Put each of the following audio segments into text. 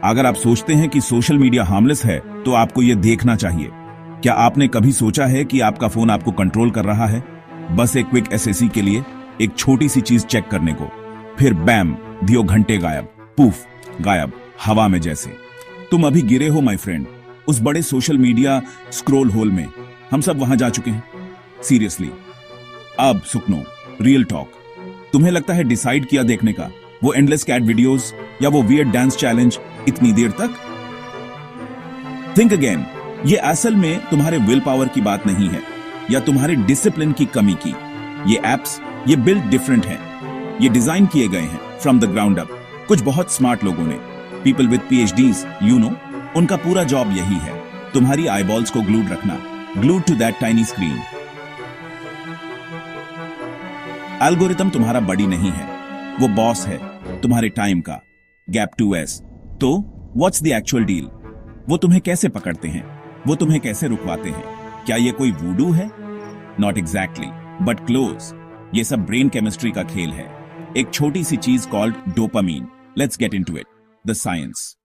अगर आप सोचते हैं कि सोशल मीडिया हार्मलेस है तो आपको यह देखना चाहिए। क्या आपने कभी सोचा है कि आपका फोन आपको कंट्रोल कर रहा है? बस एक क्विक एसएससी के लिए, एक छोटी सी चीज चेक करने को, फिर बैम, दियो घंटे गायब, पूफ गायब, हवा में जैसे। तुम अभी गिरे हो माय फ्रेंड, उस बड़े सोशल मीडिया स्क्रॉल होल में। हम सब वहां जा चुके हैं। सीरियसली। अब सुखनो, रियल टॉक, तुम्हें लगता है डिसाइड किया देखने का, वो एंडलेस कैट वीडियोस या वो वियर्ड डांस चैलेंज इतनी देर तक? थिंक अगेन, ये असल में तुम्हारे विल पावर की बात नहीं है या तुम्हारे डिसिप्लिन की कमी की। ये एप्स, ये बिल्ड डिफरेंट हैं, ये डिजाइन किए गए हैं फ्रॉम द ग्राउंड अप, कुछ बहुत स्मार्ट लोगों ने, people with PhDs, you know, उनका पूरा जॉब यही है, तुम्हारी आईबॉल्स को ग्लूड रखना, glued to that tiny screen. Algorithm तुम्हारा बडी नहीं है, वो बॉस है तुम्हारे टाइम का, गैप 2S। तो व्हाट्स द एक्चुअल डील? वो तुम्हें कैसे पकड़ते हैं, वो तुम्हें कैसे रुकवाते हैं? क्या ये कोई वूडू है? Not exactly, but close. ये सब ब्रेन केमिस्ट्री का खेल है, एक छोटी सी चीज called dopamine. Let's get into it, the science.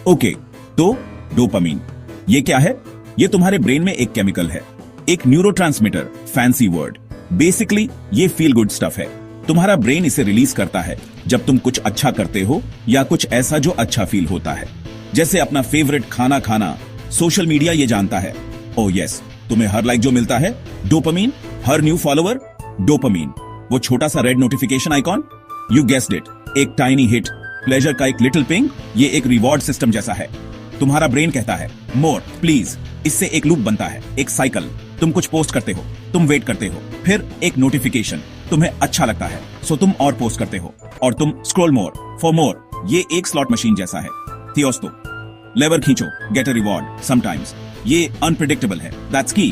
Okay, तो डोपामीन ये क्या है? ये तुम्हारे ब्रेन में एक केमिकल है, एक न्यूरोट्रांसमीटर, फैंसी वर्ड। बेसिकली ये फील गुड स्टफ है। तुम्हारा ब्रेन इसे रिलीज करता है जब तुम कुछ अच्छा करते हो या कुछ ऐसा जो अच्छा फील होता है, जैसे अपना फेवरेट खाना खाना। सोशल मीडिया ये जानता है। ओह यस, तुम्हें हर लाइक जो मिलता है, डोपामीन, हर न्यू फॉलोवर, डोपामीन, वो छोटा सा red notification icon, you guessed it, एक टाइनी हिट, प्लेजर का एक लिटिल पिंग, ये एक रिवॉर्ड सिस्टम जैसा है। तुम्हारा ब्रेन कहता है मोर प्लीज, इससे एक लूप बनता है, एक साइकिल। तुम कुछ पोस्ट करते हो, तुम वेट करते हो, फिर एक नोटिफिकेशन, तुम्हें अच्छा लगता है सो तुम और पोस्ट करते हो, और तुम स्क्रॉल मोर फॉर मोर। ये एक स्लॉट मशीन जैसा है। थियोस्तो, लेवर खींचो, गेट अ रिवॉर्ड। समटाइम्स ये अनप्रिडिक्टेबल है, दैट्स की।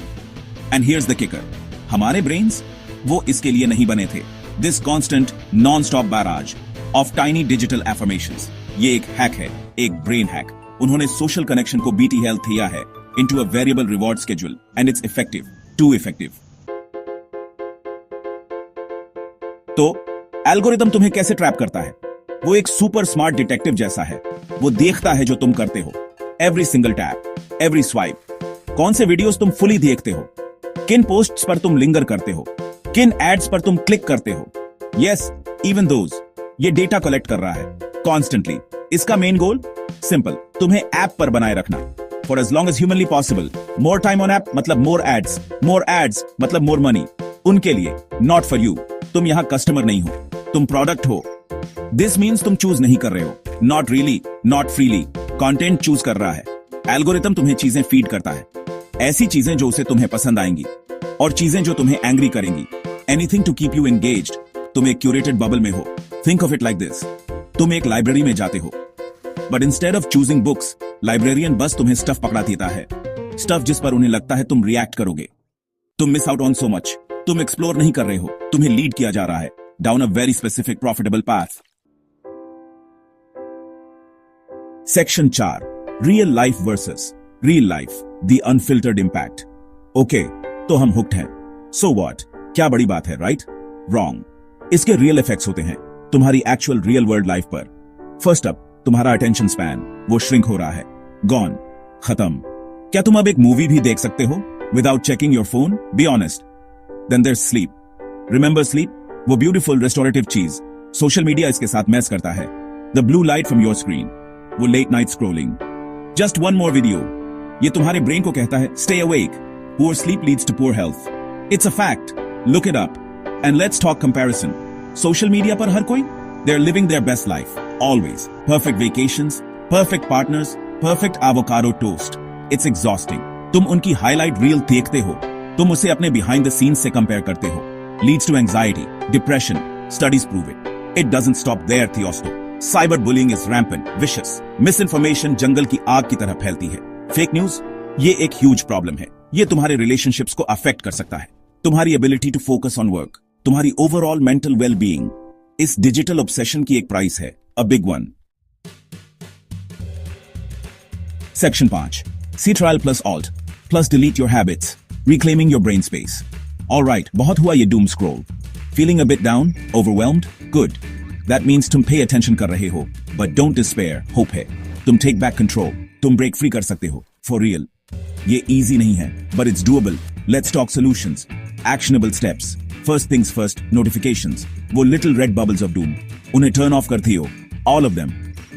एंड हियर्स द किकर, हमारे ब्रेन्स वो इसके लिए नहीं बने थे। This constant non stop barrage of tiny digital affirmations, ये एक हैक है, एक ब्रेन हैक। उन्होंने सोशल कनेक्शन को BT हेल्थ किया है into a variable reward schedule, and it's effective, too effective. तो एल्गोरिथम तुम्हें कैसे ट्रैप करता है? वो एक सुपर स्मार्ट डिटेक्टिव जैसा है। वो देखता है जो तुम करते हो, every single tap, every swipe, कौन से वीडियोस तुम फुली देखते हो, किन पोस्ट्स पर तुम लिंगर करते हो, किन एड्स पर तुम क्लिक करते हो। Yes, even those. ये डेटा कलेक्ट कर रहा है कॉन्स्टेंटली। इसका मेन गोल सिंपल, तुम्हें ऐप पर बनाए रखना for as long as humanly possible. More time on app मतलब more ads मतलब more money. उनके लिए, not for you. तुम यहाँ कस्टमर नहीं हो, तुम प्रोडक्ट हो। This means तुम चूज नहीं कर रहे हो, not really, not freely. Content choose कर रहा है। एल्गोरिथम तुम्हें चीजें फीड करता है, ऐसी चीजें जो उसे तुम्हें पसंद आएंगी और चीजें जो तुम्हें एंग्री करेंगी। Anything to keep you engaged. तुम एक क्यूरेटेड बबल में हो। Think of it like this. तुम एक लाइब्रेरी में जाते हो, but instead of choosing books, librarian बस तुम्हें स्टफ पकड़ा देता है, स्टफ जिस पर उन्हें लगता है तुम रिएक्ट करोगे। तुम miss out on so much. तुम एक्सप्लोर नहीं कर रहे हो, तुम्हें लीड किया जा रहा है down a very specific profitable path. Section 4, real life versus real life, the unfiltered impact. Okay, तो हम हुक्ड हैं। सो व्हाट, क्या बड़ी बात है, राइट? रॉन्ग। इसके रियल इफेक्ट्स होते हैं तुम्हारी एक्चुअल रियल वर्ल्ड लाइफ पर। फर्स्ट अप, तुम्हारा अटेंशन स्पैन, वो श्रिंक हो रहा है, गॉन, खत्म। क्या तुम अब एक मूवी भी देख सकते हो without checking your phone? Be honest. Then there sleep. Remember sleep, वो ब्यूटीफुल रेस्टोरेटिव चीज सोशल मीडिया इसके साथ मैस करता है। The blue light from your screen, वो late night scrolling, just one more video, ये तुम्हारे ब्रेन को कहता है stay awake. Poor sleep leads to poor health, it's a fact, look it up. And let's talk comparison. Social media पर हर कोई, they are living their best life, always. Perfect vacations, perfect partners, perfect avocado toast. It's exhausting. तुम उनकी highlight reel देखते हो, तुम उसे अपने बिहाइंड द सीन्स से कंपेयर करते हो। Leads to anxiety, depression. Studies prove it. It doesn't stop there, Theosto. Cyberbullying is rampant, vicious. Misinformation जंगल की आग की तरह फैलती है। Fake news, ये एक ह्यूज प्रॉब्लम है। ये तुम्हारे रिलेशनशिप्स को अफेक्ट कर सकता है, तुम्हारी ability to focus on work, तुम्हारी ओवरऑल मेंटल वेल बीइंग। इस डिजिटल ऑब्सेशन की एक प्राइस है, a big one. Section 5. See trial plus alt, plus delete your habits, reclaiming your brain space. Alright, बहुत हुआ ये doom scroll. Feeling a bit down, overwhelmed? Good. That means तुम pay attention कर रहे हो, बट डोंट डिस्पेयर, होप है। तुम take back control, तुम ब्रेक फ्री कर सकते हो, फॉर रियल। ये इजी नहीं है, but it's doable. Let's talk solutions, actionable steps. First things first, notifications, वो little red bubbles of doom, उन्हें टर्न ऑफ करती हो, all of them.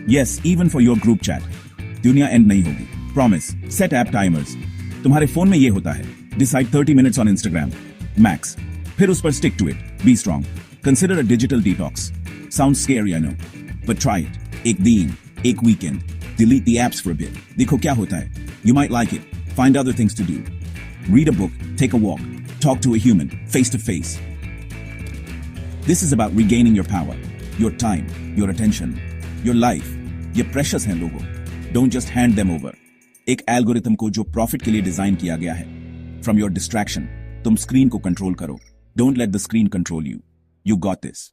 Yes, even for your group chat. दुनिया end नहीं होगी, प्रॉमिस। Set app timers. तुम्हारे phone में ये होता है, decide 30 minutes on Instagram max, फिर उस पर stick to it, be strong, consider a digital detox. Sounds scary I know, but try it. एक दिन, एक weekend, delete the apps for a bit. देखो क्या होता है, you might like it, find other things to do. Read a book, take a walk, talk to a human, face to face. This is about regaining your power, your time, your attention, your life. ये precious हैं लोगों, don't just hand them over. एक algorithm को जो profit के लिए design किया गया है. From your distraction, तुम screen को control करो. Don't let the screen control you. You got this.